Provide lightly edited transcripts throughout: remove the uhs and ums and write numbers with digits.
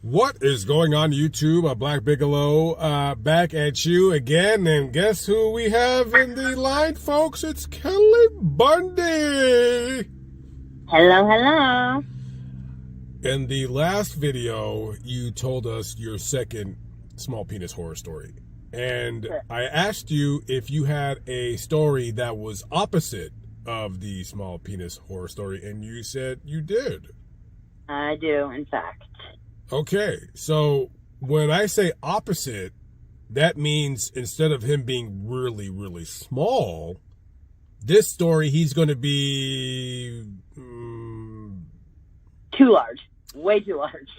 What is going on YouTube? Black Bigelow back at you again, and guess who we have in the line, folks? It's Kelly Bundy! Hello, hello. In the last video, you told us your second small penis horror story. And Sure. I asked you if you had a story that was opposite of the small penis horror story, and you said you did. I do, in fact. Okay, so when I say opposite, that means instead of him being really, really small, this story he's going to be... Too large. Way too large.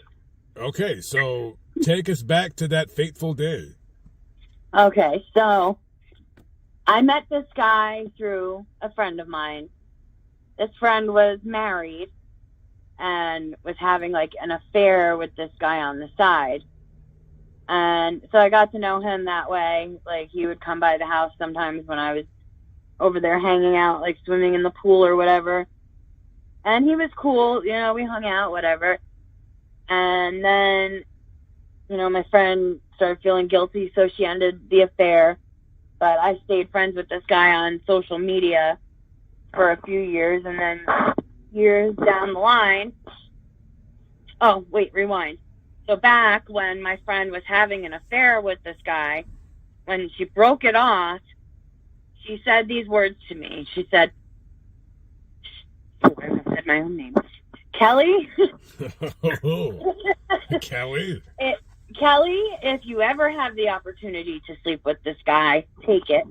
Okay, so take us back to that fateful day. Okay, so I met this guy through a friend of mine. This friend was married and was having like an affair with this guy on the side. And so I got to know him that way. Like, he would come by the house sometimes when I was over there hanging out, like swimming in the pool or whatever. And he was cool, you know, we hung out, whatever. And then, you know, my friend started feeling guilty, so she ended the affair. But I stayed friends with this guy on social media for a few years, and then years down the line, oh, wait, rewind. So back when my friend was having an affair with this guy, when she broke it off, she said these words to me. She said, oh, I said my own name. Kelly? Kelly? Kelly, if you ever have the opportunity to sleep with this guy, take it,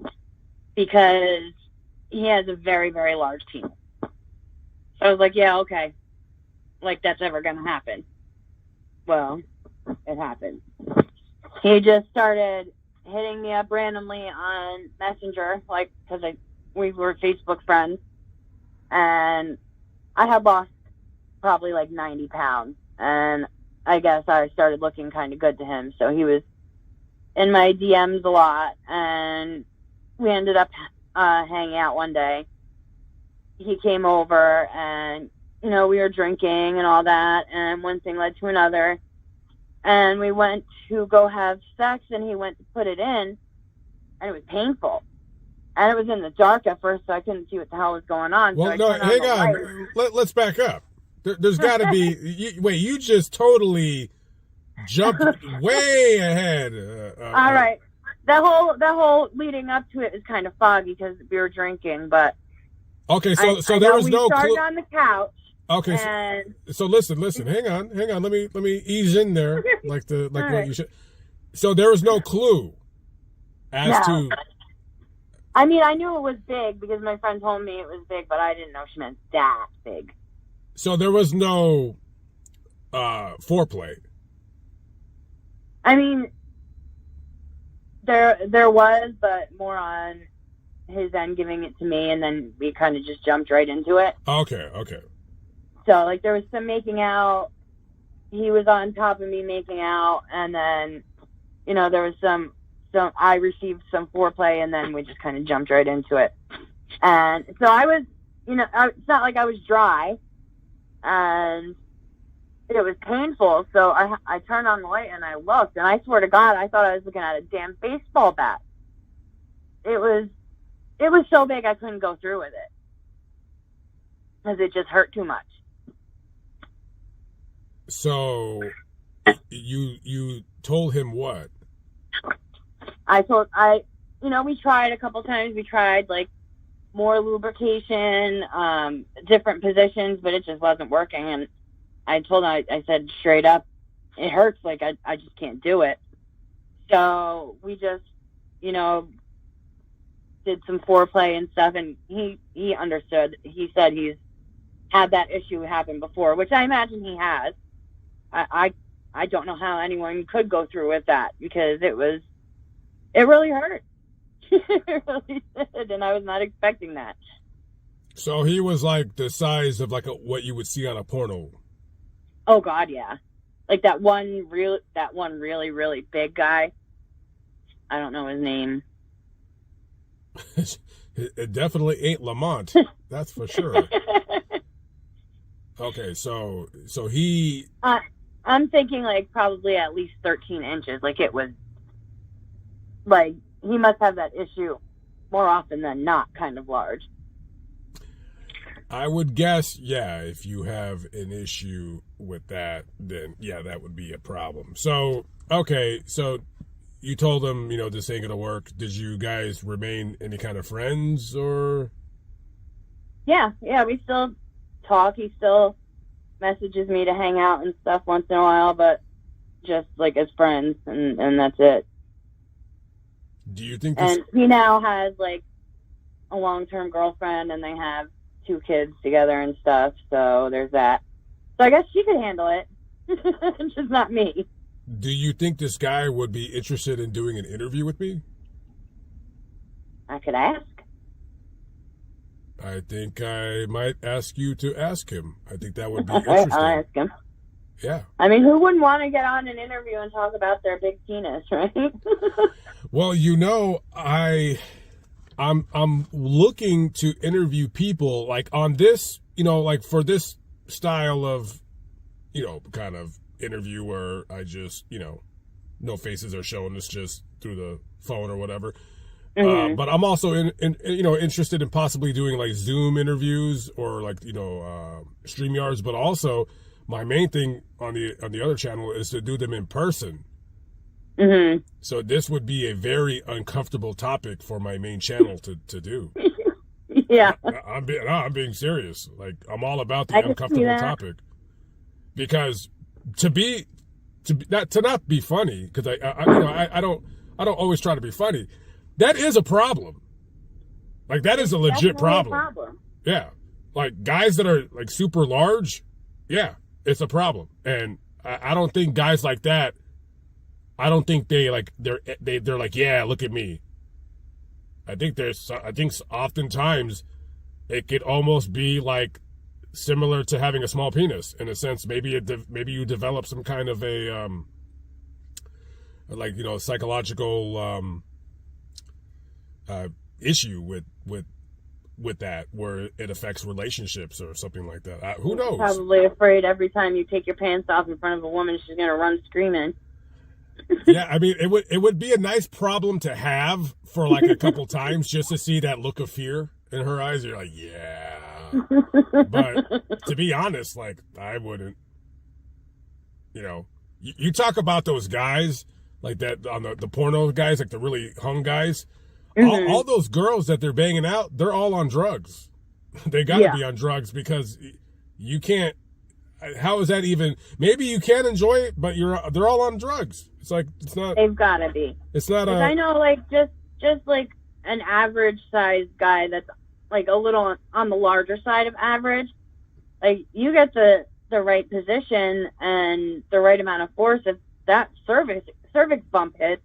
because he has a very, very large penis. So I was like, yeah, okay. Like, that's ever going to happen. Well, it happened. He just started hitting me up randomly on Messenger, like, because we were Facebook friends. And I had lost probably like 90 pounds. And I guess I started looking kind of good to him. So he was in my DMs a lot. And we ended up hanging out one day. He came over and, you know, we were drinking and all that, and one thing led to another, and we went to go have sex, and he went to put it in, and it was painful, and it was in the dark at first, so I couldn't see what the hell was going on. Well, so no, hang on. Let's back up. There's got to be... you just totally jumped way ahead. All right. The whole leading up to it was kind of foggy because we were drinking, but... Okay, so there was no clue. We started on the couch. Okay, so listen. Hang on. Let me ease in there, like what right. you should. So there was no clue as to. I mean, I knew it was big because my friend told me it was big, but I didn't know she meant that big. So there was no foreplay. I mean, there was, but more on his end giving it to me, and then we kind of just jumped right into it. Okay. So, like, there was some making out. He was on top of me making out, and then, you know, there was some I received some foreplay, and then we just kind of jumped right into it. And so I was, you know, it's not like I was dry, and it was painful. So I turned on the light, and I looked, and I swear to God, I thought I was looking at a damn baseball bat. It was so big I couldn't go through with it because it just hurt too much. So you told him what? You know, we tried a couple times. We tried like more lubrication, different positions, but it just wasn't working. And I told him, I said straight up, it hurts. Like I just can't do it. So we just, you know, did some foreplay and stuff, and he understood. He said he's had that issue happen before, which I imagine he has. I don't know how anyone could go through with that, because it really hurt. It really did, and I was not expecting that. So he was like the size of like what you would see on a porno. Oh God, yeah. Like that one really, really big guy. I don't know his name. It definitely ain't Lamont. That's for sure. Okay, so he I'm thinking like probably at least 13 inches. Like it was like he must have that issue more often than not, kind of large. I would guess, yeah, if you have an issue with that, then yeah, that would be a problem. So, okay, so you told him, this ain't gonna work. Did you guys remain any kind of friends or? Yeah, we still talk. He still messages me to hang out and stuff once in a while, but just like as friends, and that's it. Do you think this... And he now has like a long-term girlfriend, and they have 2 kids together and stuff, so there's that. So I guess she could handle it, just not me. Do you think this guy would be interested in doing an interview with me? I could ask. I think I might ask you to ask him. I think that would be interesting. I'll ask him. Yeah. I mean, who wouldn't want to get on an interview and talk about their big penis, right? Well, I'm looking to interview people like on this, like for this style of, kind of interview where I just, no faces are shown. It's just through the phone or whatever. Mm-hmm. But I'm also interested in possibly doing like Zoom interviews or like, StreamYards, but also my main thing on the other channel is to do them in person. Mm-hmm. So this would be a very uncomfortable topic for my main channel to do. Yeah. I'm being serious. Like I'm all about the uncomfortable topic because to not be funny, because I don't always try to be funny. That is a problem. Like that is a legit problem. Yeah. Like guys that are like super large, yeah, it's a problem. And I don't think guys like that, I don't think they're like, yeah, look at me. I think oftentimes it could almost be like similar to having a small penis in a sense. Maybe you develop some kind of a, psychological, issue with that where it affects relationships or something like that. Who knows? Probably afraid every time you take your pants off in front of a woman, she's going to run screaming. Yeah, I mean, it would be a nice problem to have for like a couple times just to see that look of fear in her eyes. You're like, yeah. But to be honest, like I wouldn't, you talk about those guys like that on the porno guys, like the really hung guys. Mm-hmm. All those girls that they're banging out, they're all on drugs. They got to be on drugs because you can't. How is that even? Maybe you can enjoy it, but they're all on drugs. It's like it's not. They've got to be. It's not. I know, like just like an average sized guy that's like a little on the larger side of average. Like you get the right position and the right amount of force. If that cervix bump hits,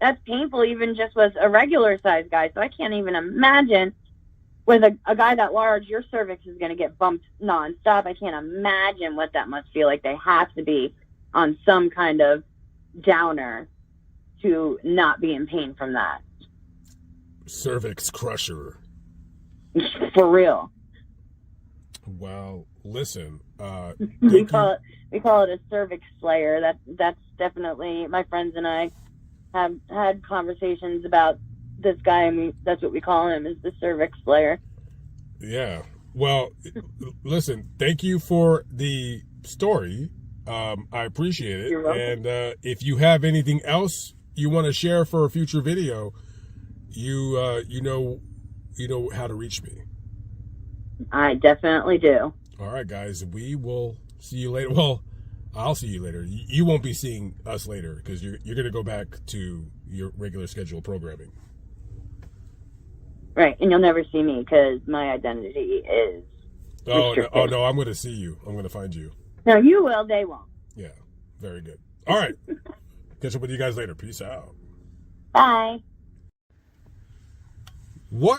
that's painful even just with a regular sized guy. So I can't even imagine with a guy that large, your cervix is going to get bumped nonstop. I can't imagine what that must feel like. They have to be on some kind of downer to not be in pain from that. Cervix crusher. For real. Well, listen. We call it a cervix slayer. That's definitely, my friends and I have had conversations about this guy, and that's what we call him, is the cervix slayer. Yeah. Well, listen, thank you for the story. I appreciate it. You're welcome. And if you have anything else you want to share for a future video, you know how to reach me. I definitely do. All right, guys, we will see you later. Well, I'll see you later. You won't be seeing us later because you're going to go back to your regular scheduled programming. Right, and you'll never see me because my identity is restricted. Oh, no, I'm going to see you. I'm going to find you. No, you will. They won't. Yeah, very good. All right. Catch up with you guys later. Peace out. Bye. What